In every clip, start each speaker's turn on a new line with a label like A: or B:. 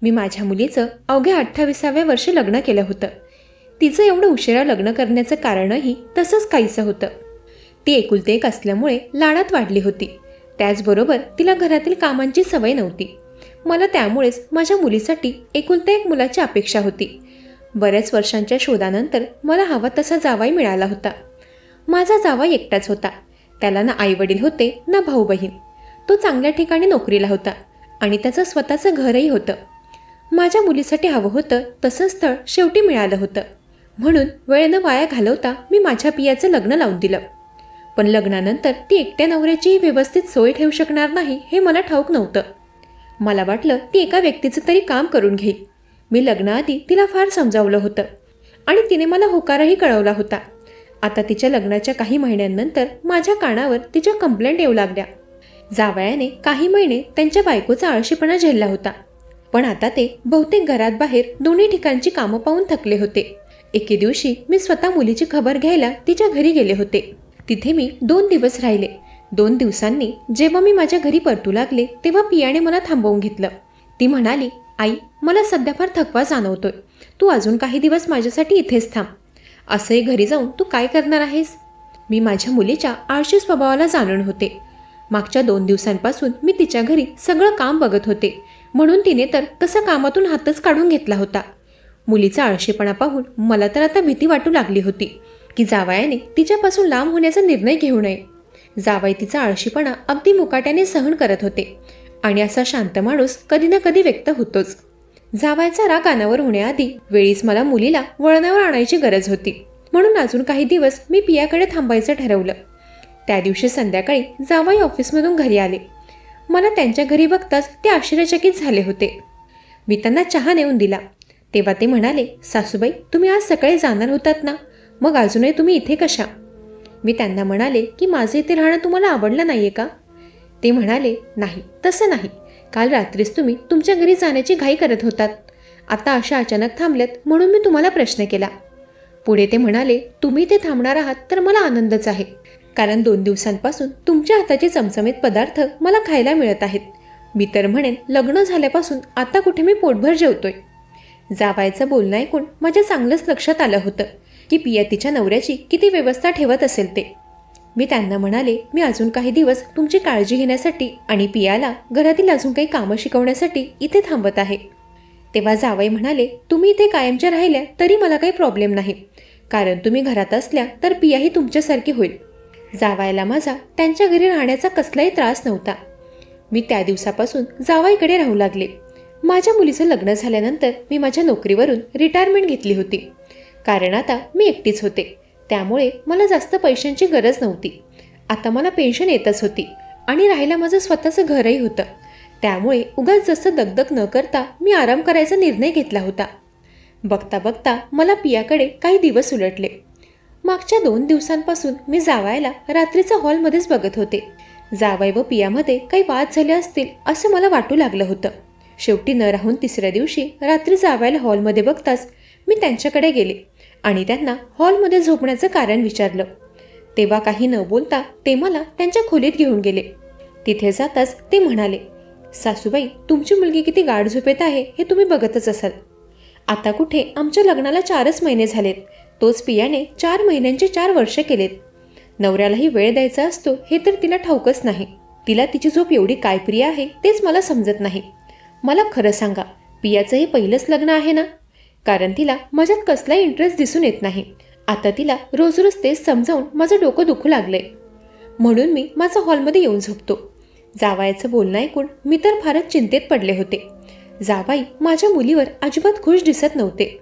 A: मी माझ्या मुलीचं अवघ्या 28व्या वर्षी लग्न केलं होतं. तिचं एवढं उशिरा लग्न करण्याचं कारणही तसंच काहीसं होतं. ती एकुलते एक असल्यामुळे लाडात वाढली होती. त्याचबरोबर तिला घरातील कामांची सवय नव्हती. मला त्यामुळेच माझ्या मुलीसाठी एकुलते एक मुलाची अपेक्षा होती. बऱ्याच वर्षांच्या शोधानंतर मला हवा तसा जावाई मिळाला होता. माझा जावाई एकटाच होता. त्याला ना आईवडील होते ना भाऊ बहीण. तो चांगल्या ठिकाणी नोकरीला होता आणि त्याचं स्वतःचं घरही होतं. माझ्या मुलीसाठी हवं होतं तसं स्थळ शेवटी मिळालं होतं. म्हणून वेळ न वाया घालवता मी माझ्या पियाचं लग्न लावून दिलं. पण लग्नानंतर ती एकट्या नवऱ्याचीही व्यवस्थित सोय ठेवू शकणार नाही हे मला ठाऊक नव्हतं. मला वाटलं ती एका व्यक्तीचं तरी काम करून घेईल. मी लग्नाआधी तिला फार समजावलं होतं आणि तिने मला होकारही कळवला होता. आता तिच्या लग्नाच्या काही महिन्यांनंतर माझ्या कानावर तिच्या कंप्लेंट येऊ लागल्या. जावयाने काही महिने त्यांच्या बायकोचा आळशीपणा झेलला होता. पण आता ते बहुतेक घरात बाहेर दोन्ही ठिकाणची कामं पाहून थकले होते. एके दिवशी मी स्वतः मुलीची खबर घ्यायला तिच्या घरी गेले होते. तिथे मी 2 दिवस राहिले. 2 दिवसांनी जेव्हा मी माझ्या घरी परतू लागले तेव्हा पियाने मला थांबवून घेतलं. ती म्हणाली, आई, मला सध्या फार थकवा जाणवतोय. तू अजून काही दिवस माझ्यासाठी इथेच थांब. असंही घरी जाऊन तू काय करणार आहेस? मी माझ्या मुलीच्या आळशी स्वभावाला जाणून होते. मागच्या 2 दिवसांपासून मी तिच्या घरी सगळं काम बघत होते. म्हणून तिने तर कसं कामातून हातच काढून घेतला होता. मुलीचा आळशीपणा पाहून मला तर आता भीती वाटू लागली होती की जावयाने तिच्यापासून लांब होण्याचा निर्णय घेऊ नये. जावई तिचा आळशीपणा अगदी मुकाट्याने सहन करत होते आणि असा शांत माणूस कधी ना कधी व्यक्त होतोच. जावयाचा राग अनावर होण्याआधी वेळीच मला मुलीला वळणावर आणायची गरज होती. म्हणून अजून काही दिवस मी पियाकडे थांबायचं ठरवलं. त्या दिवशी संध्याकाळी जावई ऑफिसमधून घरी आले. मला त्यांच्या घरी बघताच ते आश्चर्यचकित झाले होते. मी त्यांना चहा नेऊन दिला. तेव्हा ते म्हणाले, सासूबाई, तुम्ही आज सकाळी जाणार होतात ना, मग अजूनही तुम्ही इथे कशा? मी त्यांना म्हणाले की माझं इथे राहणं तुम्हाला आवडलं नाहीये का? ते म्हणाले, नाही, तसं नाही. काल रात्रीच तुम्ही तुमच्या घरी जाण्याची घाई करत होतात. आता अशा अचानक थांबल्यात म्हणून मी तुम्हाला प्रश्न केला. पुढे ते म्हणाले, तुम्ही ते थांबणार आहात तर मला आनंदच आहे. कारण 2 दिवसांपासून तुमच्या हाताचे चमचमीत पदार्थ मला खायला मिळत आहेत. मी तर म्हणेन लग्न झाल्यापासून आता कुठे मी पोटभर जेवतोय. जावयाचं बोलणं ऐकून माझ्या चांगलंच लक्षात आलं होतं की पिया तिच्या नवऱ्याची किती व्यवस्था ठेवत असेल ते. मी त्यांना म्हणाले, मी अजून काही दिवस तुमची काळजी घेण्यासाठी आणि पियाला घरातील अजून काही कामं शिकवण्यासाठी इथे थांबत आहे. तेव्हा जावई म्हणाले, तुम्ही इथे कायमच्या राहिल्या तरी मला काही प्रॉब्लेम नाही. कारण तुम्ही घरात असल्या तर पियाही तुमच्यासारखी होईल. जावयाला माझा त्यांच्या घरी राहण्याचा कसलाही त्रास नव्हता. मी त्या दिवसापासून जावईकडे राहू लागले. माझ्या मुलीचं लग्न झाल्यानंतर मी माझ्या नोकरीवरून रिटायरमेंट घेतली होती. कारण आता मी एकटीच होते. त्यामुळे मला जास्त पैशांची गरज नव्हती. आता मला पेन्शन येतच होती आणि राहायला माझं स्वतःचं घरही होतं. त्यामुळे उगाच जास्त दगदग न करता मी आराम करायचा निर्णय घेतला होता. बघता बघता मला पियाकडे काही दिवस उलटले. मागच्या 2 दिवसांपासून मी जावयाला रात्रीचं हॉलमध्येच बघत होते. जावई व पियामध्ये काही वाद झाले असतील असं मला वाटू लागलं होतं. शेवटी न राहून 3ऱ्या दिवशी रात्री जावयाला हॉलमध्ये बघताच मी त्यांच्याकडे गेले आणि त्यांना हॉलमध्ये झोपण्याचं कारण विचारलं. तेव्हा काही न बोलता ते मला त्यांच्या खोलीत घेऊन गेले. तिथे जाताच ते म्हणाले, सासूबाई, तुमची मुलगी किती गाढ झोपेत आहे हे तुम्ही बघतच असाल. आता कुठे आमच्या लग्नाला 4च महिने झालेत. तोच पियाने 4 महिन्यांचे 4 वर्ष केलेत. नवऱ्यालाही वेळ द्यायचा असतो हे तर तिला ठाऊकच नाही. तिला तिची झोप एवढी काय प्रिय आहे तेच मला समजत नाही. मला खरं सांगा, पियाचं हे पहिलंच लग्न आहे ना? कारण तिला माझ्यात कसलाही इंटरेस्ट दिसून येत नाही. आता तिला रोज रोज तेच समजावून माझं डोकं दुखू लागलंय. म्हणून मी माझा हॉलमध्ये येऊन झोपतो. जावयाचं बोलणं ऐकून मी तर फारच चिंतेत पडले होते. जावई माझ्या मुलीवर अजिबात खुश दिसत नव्हते.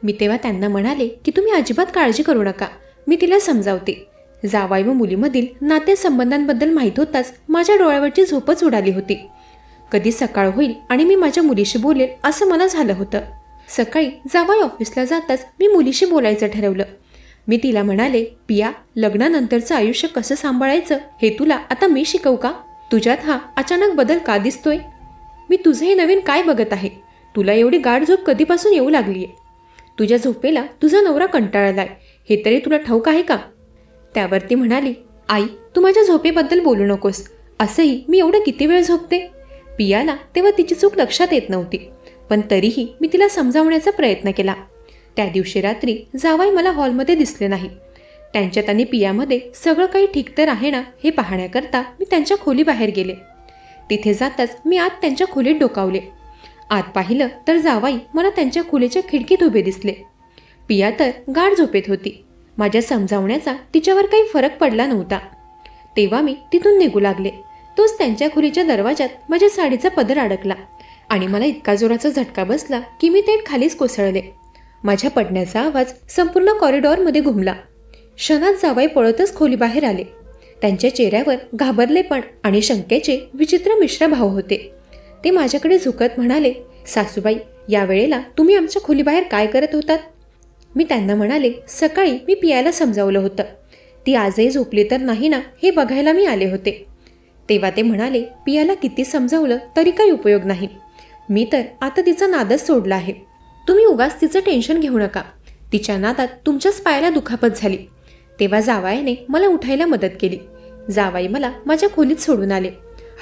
A: मी तेव्हा त्यांना म्हणाले की तुम्ही अजिबात काळजी करू नका, मी तिला समजावते. जावई व मुलीमधील नातेसंबंधांबद्दल माहीत होताच माझ्या डोळ्यावरची झोपच उडाली होती. कधी सकाळ होईल आणि मी माझ्या मुलीशी बोलेल असं मला झालं होतं. सकाळी जावई ऑफिसला जाताच मी मुलीशी बोलायचं ठरवलं. मी तिला म्हणाले, पिया, लग्नानंतरचं आयुष्य कसं सांभाळायचं हे तुला आता मी शिकवू का? तुझ्यात हा अचानक बदल का दिसतोय? मी तुझं हे नवीन काय बघत आहे? तुला एवढी गाढ झोप कधीपासून येऊ लागली आहे? तुझ्या झोपेला तुझा नवरा कंटाळलाय हे तरी तुला ठाऊक आहे का? त्यावर ती म्हणाली, आई, तू माझ्या झोपेबद्दल बोलू नकोस. असंही मी एवढं किती वेळ झोपते? पियाला तेव्हा तिची चूक लक्षात येत नव्हती. पण तरीही मी तिला समजावण्याचा प्रयत्न केला. त्या दिवशी रात्री जावई मला हॉलमध्ये दिसले नाही. त्यांच्यात आणि पियामध्ये सगळं काही ठीक तर आहे ना हे पाहण्याकरता मी त्यांच्या खोलीबाहेर गेले. तिथे जाताच मी आत त्यांच्या खोलीत डोकावले. आत पाहिलं तर जावाई मला त्यांच्या खोलीच्या खिडकीत उभे दिसले. पिया तर गाढ झोपेत होती. माझ्या समजावण्याचा तिच्यावर काही फरक पडला नव्हता. तेव्हा मी तिथून निघू लागले. तोच त्यांच्या खोलीच्या दरवाजात माझ्या साडीचा पदर अडकला आणि मला इतका जोराचा झटका बसला की मी थेट खालीच कोसळले. माझ्या पडण्याचा आवाज संपूर्ण कॉरिडॉरमध्ये घुमला. क्षणात जावई पळतच खोलीबाहेर आले. त्यांच्या चेहऱ्यावर घाबरलेपण आणि शंकेचे विचित्र मिश्र भाव होते. ते माझ्याकडे झुकत म्हणाले, सासूबाई, यावेळेला तुम्ही आमच्या खोलीबाहेर काय करत होतात? मी त्यांना म्हणाले, सकाळी मी पियाला समजावलं होतं. ती आजही झोपली तर नाही ना हे बघायला मी आले होते. तेव्हा ते म्हणाले, पियाला किती समजावलं तरी काही उपयोग नाही. मी तर आता तिचा नादच सोडला आहे. तुम्ही उगाच तिचं टेन्शन घेऊ नका. तिच्या नादात तुमच्याच पायाला दुखापत झाली. तेव्हा जावाईने मला उठायला मदत केली. जावाई मला माझ्या खोलीत सोडून आले.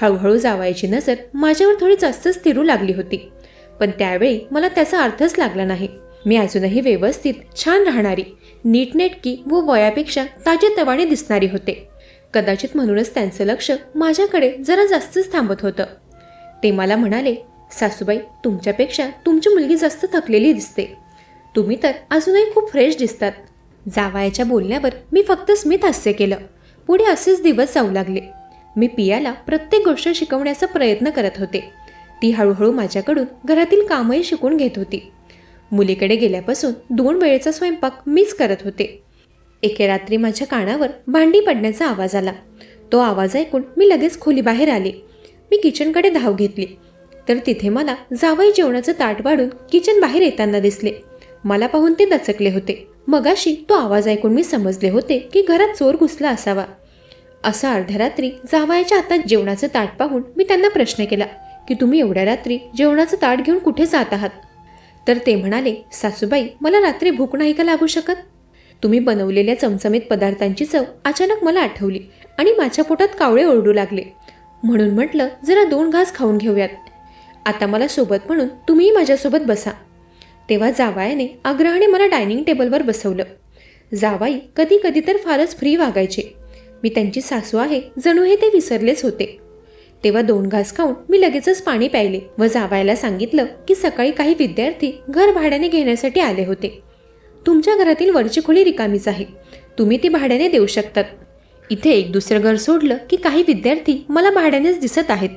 A: हळूहळू जावाईची नजर माझ्यावर थोडी जास्तच फिरू लागली होती. पण त्यावेळी मला त्याचा अर्थच लागला नाही. मी अजूनही व्यवस्थित छान राहणारी, नीटनेटकी व वयापेक्षा ताजेतवाने दिसणारी होते. कदाचित म्हणूनच त्यांचं लक्ष माझ्याकडे जरा जास्तच थांबत होतं. ते मला म्हणाले, सासूबाई, तुमच्यापेक्षा तुमची मुलगी जास्त थकलेली दिसते. तुम्ही तर अजूनही खूप फ्रेश दिसतात. जावयाच्या बोलण्यावर मी फक्त स्मित हास्य केलं. पुढे असेच दिवस जाऊ लागले. मी पियाला प्रत्येक गोष्ट शिकवण्याचा प्रयत्न करत होते. ती हळूहळू माझ्याकडून घरातील कामही शिकून घेत होती. मुलीकडे गेल्यापासून 2 वेळेचा स्वयंपाक मीच करत होते. एके रात्री माझ्या कानावर भांडी पडण्याचा आवाज आला. तो आवाज ऐकून मी लगेच खोलीबाहेर आले. मी किचनकडे धाव घेतली तर तिथे मला जावई जेवणाचं ताट वाढून किचन बाहेर येताना दिसले. मला पाहून ते दचकले होते. मगाशी तो आवाज ऐकून मी समजले होते की घरात चोर घुसला असावा. असा अर्ध्या रात्री जावयाच्या हातात जेवणाचं ताट पाहून मी त्यांना प्रश्न केला की तुम्ही एवढ्या रात्री जेवणाचं ताट घेऊन कुठे जात आहात? तर ते म्हणाले, सासूबाई, मला रात्री भूक नाही का लागू शकत? तुम्ही बनवलेल्या चमचमीत पदार्थांची चव अचानक मला आठवली आणि माझ्या पोटात कावळे ओरडू लागले. म्हणून म्हटलं, जरा 2 घास खाऊन घेऊयात. आता मला सोबत म्हणून तुम्हीही माझ्यासोबत बसा. तेव्हा जावयाने आग्रहाने मला डायनिंग टेबलवर बसवलं. जावाई कधी कधी तर फारच फ्री वागायचे. मी त्यांची सासू आहे जणू हे ते विसरलेच होते. तेव्हा 2 घास खाऊन मी लगेचच पाणी प्यायले व जावयाला सांगितलं की सकाळी काही विद्यार्थी घर भाड्याने घेण्यासाठी आले होते. तुमच्या घरातील वरची खोली रिकामीच आहे. तुम्ही ती भाड्याने देऊ शकतात. इथे एक दुसरं घर सोडलं की काही विद्यार्थी मला भाड्यानेच दिसत आहेत.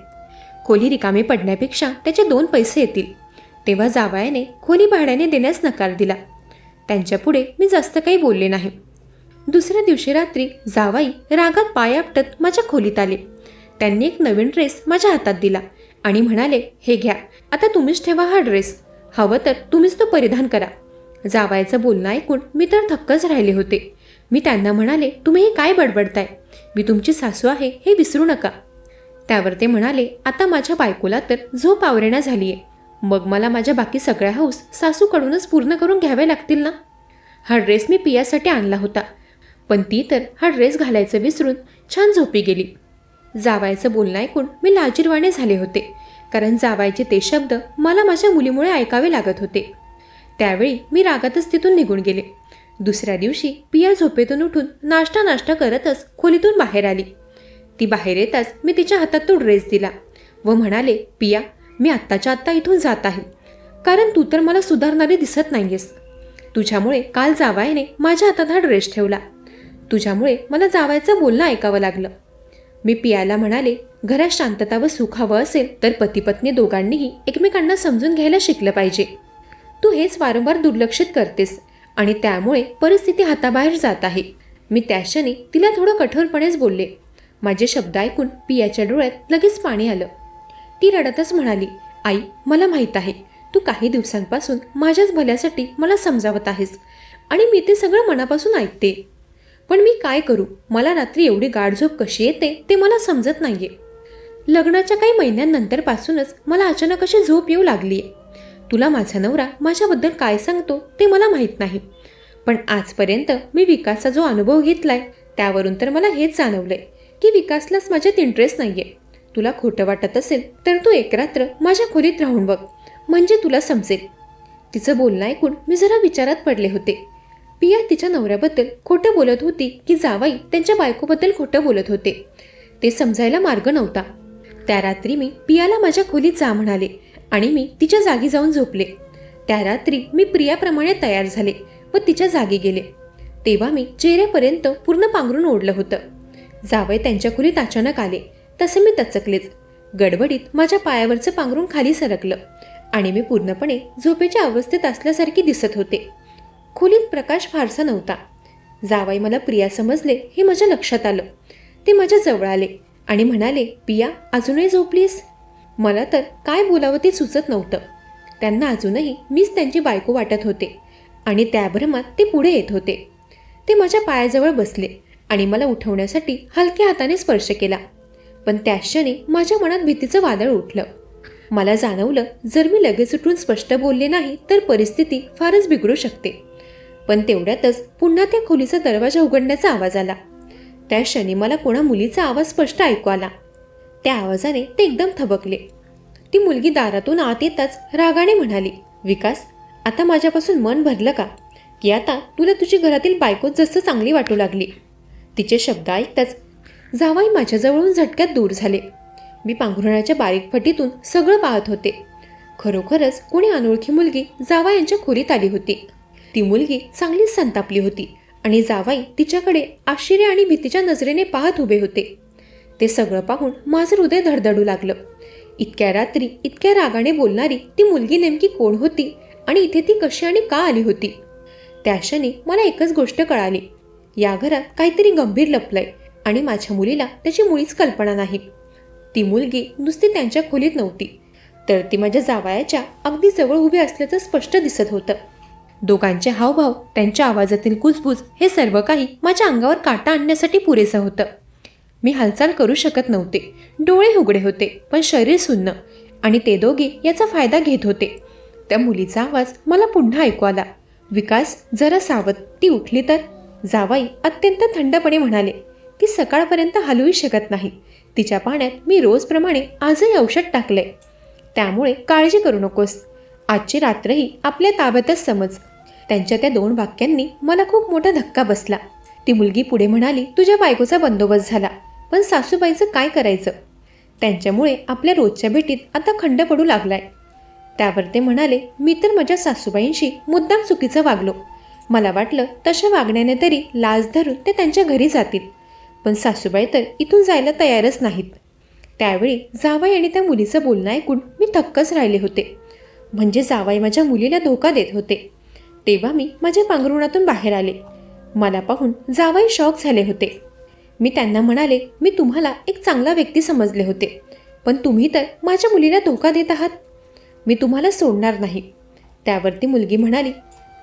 A: खोली रिकामी पडण्यापेक्षा त्याचे 2 पैसे येतील. तेव्हा जावयाने खोली भाड्याने देण्यास नकार दिला. त्यांच्यापुढे मी जास्त काही बोलले नाही. दुसऱ्या दिवशी रात्री जावाई रागात पाय आपटत माझ्या खोलीत आले. त्यांनी एक नवीन ड्रेस माझ्या हातात दिला आणि म्हणाले, हे घ्या, आता तुम्हीच ठेवा हा ड्रेस. हवं तर तुम्हीच तो परिधान करा. जावयाचं बोलणं ऐकून मी तर थक्कच राहिले होते. मी त्यांना म्हणाले, तुम्ही हे काय बडबडताय? मी तुमची सासू आहे हे विसरू नका. त्यावर ते म्हणाले, आता माझ्या बायकोला तर झोप आवरेना झालीये. मग मला माझ्या बाकी सगळ्या हौस सासूकडूनच पूर्ण करून घ्यावे लागतील ना? हा ड्रेस मी पियासाठी आणला होता, पण ती तर हा ड्रेस घालायचं विसरून छान झोपी गेली. जावयाचं बोलणं ऐकून मी लाजिरवाणे झाले होते, कारण जावयाचे ते शब्द मला माझ्या मुलीमुळे ऐकावे लागत होते. त्यावेळी मी रागातच तिथून निघून गेले. दुसऱ्या दिवशी पिया झोपेतून उठून नाश्ता करतच खोलीतून बाहेर आली. ती बाहेर येताच मी तिच्या हातात तो ड्रेस दिला व म्हणाले, पिया, मी आत्ताच्या आत्ता इथून जात आहे, कारण तू तर मला सुधारणारी दिसत नाहीयेस. तुझ्यामुळे काल जावयाने माझ्या हातात हा ड्रेस ठेवला. तुझ्यामुळे मला जावयाचं बोलणं ऐकावं लागलं. मी पियाला म्हणाले, घरात शांतता व सुख हवं असेल तर पती पत्नी दोघांनीही एकमेकांना समजून घ्यायला शिकलं पाहिजे. तू हेच वारंवार दुर्लक्षित करतेस आणि त्यामुळे परिस्थिती हाताबाहेर जात आहे. मी त्या क्षणी तिला थोडं कठोरपणेच बोलले. माझे शब्द ऐकून पियाच्या डोळ्यात लगेच पाणी आलं. ती रडतच म्हणाली, आई, मला माहीत आहे तू काही दिवसांपासून माझ्याच भल्यासाठी मला समजावत आहेस आणि मी ते सगळं मनापासून ऐकते. पण मी काय करू? मला रात्री एवढी गाढ झोप कशी येते ते मला समजत नाहीये. लग्नाच्या काही महिन्यांनंतरपासूनच मला अचानक अशी झोप येऊ लागलीये. तुला माझा नवरा माझ्याबद्दल काय सांगतो ते मला माहीत नाही, पण आजपर्यंत मी विकासचा जो अनुभव घेतलाय त्यावरून तर मला हेच जाणवलंय की विकासलाच माझ्यात इंटरेस्ट नाहीये. तुला खोटं वाटत असेल तर तू एक रात्र माझ्या खोलीत राहून बघ, म्हणजे तुला समजेल. तिचं बोलणं ऐकून मी जरा विचारात पडले होते. पिया तिच्या नवऱ्याबद्दल खोटं बोलत होती की जावाई त्यांच्या बायकोबद्दल खोटं बोलत होते ते समजायला मार्ग नव्हता. त्या रात्री मी पियाला माझ्या खोलीत जा म्हणाले आणि मी तिच्या जागी जाऊन झोपले. त्या रात्री मी प्रियाप्रमाणे तयार झाले व तिच्या जागी गेले. तेव्हा मी चेहऱ्यापर्यंत पूर्ण पांघरून ओढलं होतं. जावई त्यांच्या खोलीत अचानक आले तसे मी तचकलेच. गडबडीत माझ्या पायावरचं पांघरून खाली सरकलं आणि मी पूर्णपणे झोपेच्या अवस्थेत असल्यासारखी दिसत होते. खोलीत प्रकाश फारसा नव्हता. जावई मला प्रिया समजले हे माझ्या लक्षात आलं. ते माझ्या जवळ आले आणि म्हणाले, पिया अजूनही झोपलीस? मला तर काय बोलावं ते सुचत नव्हतं. त्यांना अजूनही मीच त्यांची बायको वाटत होते आणि त्या भ्रमात ते पुढे येत होते. ते माझ्या पायाजवळ बसले आणि मला उठवण्यासाठी हलक्या हाताने स्पर्श केला. पण त्याच क्षणी माझ्या मनात भीतीचं वादळ उठलं. मला जाणवलं जर मी लगेच उठून स्पष्ट बोलले नाही तर परिस्थिती फारच बिघडू शकते. पण तेवढ्यातच पुन्हा त्या खोलीचा दरवाजा उघडण्याचा आवाज आला. त्या क्षणी मला कोणा मुलीचा आवाज स्पष्ट ऐकू आला. त्या आवाजाने ते एकदम थबकले. ती मुलगी दारातून आत येताच रागाने म्हणाली, विकास, आता माझ्यापासून मन भरलं का? की आता तुला तुझी घरातील बायकोच जास्त चांगली वाटू लागली? तिचे शब्द ऐकताच जावाई माझ्याजवळून झटक्यात दूर झाले. मी पांघरुणाच्या बारीक फटीतून सगळं पाहत होते. खरोखरच कोणी अनोळखी मुलगी जावाई यांच्या खोलीत आली होती. ती मुलगी चांगलीच संतापली होती आणि जावाई तिच्याकडे आश्चर्य आणि भीतीच्या नजरेने पाहत उभे होते. ते सगळं पाहून माझं हृदय धडधडू लागलं. इतक्या रात्री इतक्या रागाने बोलणारी ती मुलगी नेमकी कोण होती आणि इथे ती कशी आणि का आली होती? त्या क्षणी मला एकच गोष्ट कळाली, या घरात काहीतरी गंभीर लपलंय आणि माझ्या मुलीला त्याची मुळीच कल्पना नाही. ती मुलगी नुसती त्यांच्या खोलीत नव्हती, तर ती माझ्या जावयाच्या अगदी जवळ उभी असल्याचं स्पष्ट दिसत होतं. दोघांचे हावभाव, त्यांच्या आवाजातील कुजबूज हे सर्व काही माझ्या अंगावर काटा आणण्यासाठी पुरेसं होतं. मी हालचाल करू शकत नव्हते. डोळे उघडे होते पण शरीर सुन्न आणि ते दोघे याचा फायदा घेत होते. त्या मुलीचा आवाज मला पुन्हा ऐकू आला, विकास जरा सावध, ती उठली तर? जावाई अत्यंत थंडपणे म्हणाले, ती सकाळपर्यंत हलवू शकत नाही. तिच्या पाण्यात मी रोजप्रमाणे आजही औषध टाकलंय, त्यामुळे काळजी करू नकोस. आजची रात्रही आपल्या ताब्यातच समज. त्यांच्या त्या 2 वाक्यांनी मला खूप मोठा धक्का बसला. ती मुलगी पुढे म्हणाली, तुझ्या बायकोचा बंदोबस्त झाला, पण सासूबाईचं काय करायचं? त्यांच्यामुळे आपल्या रोजच्या भेटीत आता खंड पडू लागलाय. त्यावर ते म्हणाले, मी तर माझ्या सासूबाईंशी मुद्दाम चुकीचं वागलो. मला वाटलं तशा वागण्याने तरी लाज धरून ते त्यांच्या घरी जातील, पण सासूबाई तर इथून जायला तयारच नाहीत. त्यावेळी जावाई आणि त्या मुलीचं बोलणं ऐकून मी थक्कच राहिले होते. म्हणजे जावाई माझ्या मुलीला धोका देत होते. तेव्हा मी माझ्या पांघरुणातून बाहेर आले. मला पाहून जावाई शॉक झाले होते. मी त्यांना म्हणाले, मी तुम्हाला एक चांगला व्यक्ती समजले होते, पण तुम्ही तर माझ्या मुलीला धोका देत आहात. मी तुम्हाला सोडणार नाही. त्यावरती मुलगी म्हणाली,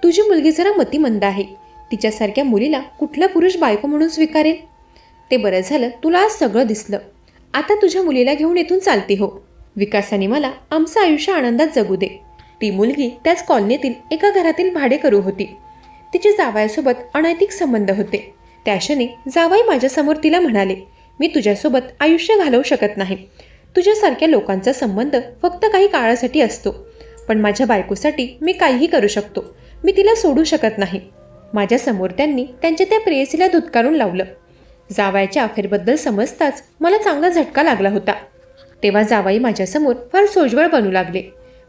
A: तुझी मुलगी जरा मतिमंद आहे. तिच्यासारख्या मुलीला कुठला पुरुष बायको म्हणून स्वीकारेल? ते बरं झालं तुला आज सगळं दिसलं. आता तुझ्या मुलीला घेऊन इथून चालती हो. विकासाने मला आमचं आयुष्य आनंदात जगू दे. ती मुलगी त्याच कॉलनीतील एका घरातील भाडेकरू होती. तिचे जावयासोबत अनैतिक संबंध होते. त्या क्षणी जावाई माझ्यासमोर तिला म्हणाले, मी तुझ्यासोबत आयुष्य घालवू शकत नाही. तुझ्यासारख्या लोकांचा संबंध फक्त काही काळासाठी असतो, पण माझ्या बायकोसाठी मी काहीही करू शकतो. मी तिला सोडू शकत नाही. माझ्यासमोर त्यांनी त्यांच्या त्या प्रेयसीला धुतकारून लावलं. जावयाच्या अफेअरबद्दल समजताच मला चांगला झटका लागला होता. तेव्हा जावाई माझ्यासमोर फार सोज्वळ बनू लागले,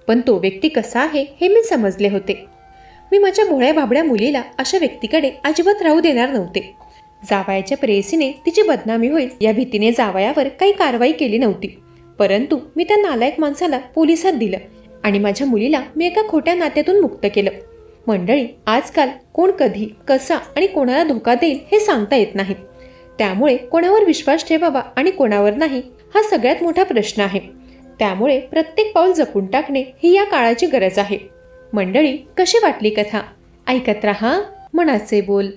A: पण तो व्यक्ती कसा आहे हे मी समजले होते. मी माझ्या भोळ्या भाबड्या मुलीला अशा व्यक्तीकडे अजिबात राहू देणार नव्हते. जावयाच्या प्रेयसीने तिची बदनामी होईल या भीतीने जावयावर काही कारवाई केली नव्हती, परंतु मी त्या नालायक माणसाला पोलिसात दिलं आणि माझ्या मुलीला मी एका खोट्या नात्यातून मुक्त केलं. मंडळी, आजकाल कोण कधी कसा आणि कोणाला धोका देईल हे सांगता येत नाही. त्यामुळे कोणावर विश्वास ठेवावा आणि कोणावर नाही हा सगळ्यात मोठा प्रश्न आहे. त्यामुळे प्रत्येक पाऊल जपून टाकणे ही या काळाची गरज आहे. मंडळी, कशी वाटली कथा? ऐकत रहा मनाचे बोल.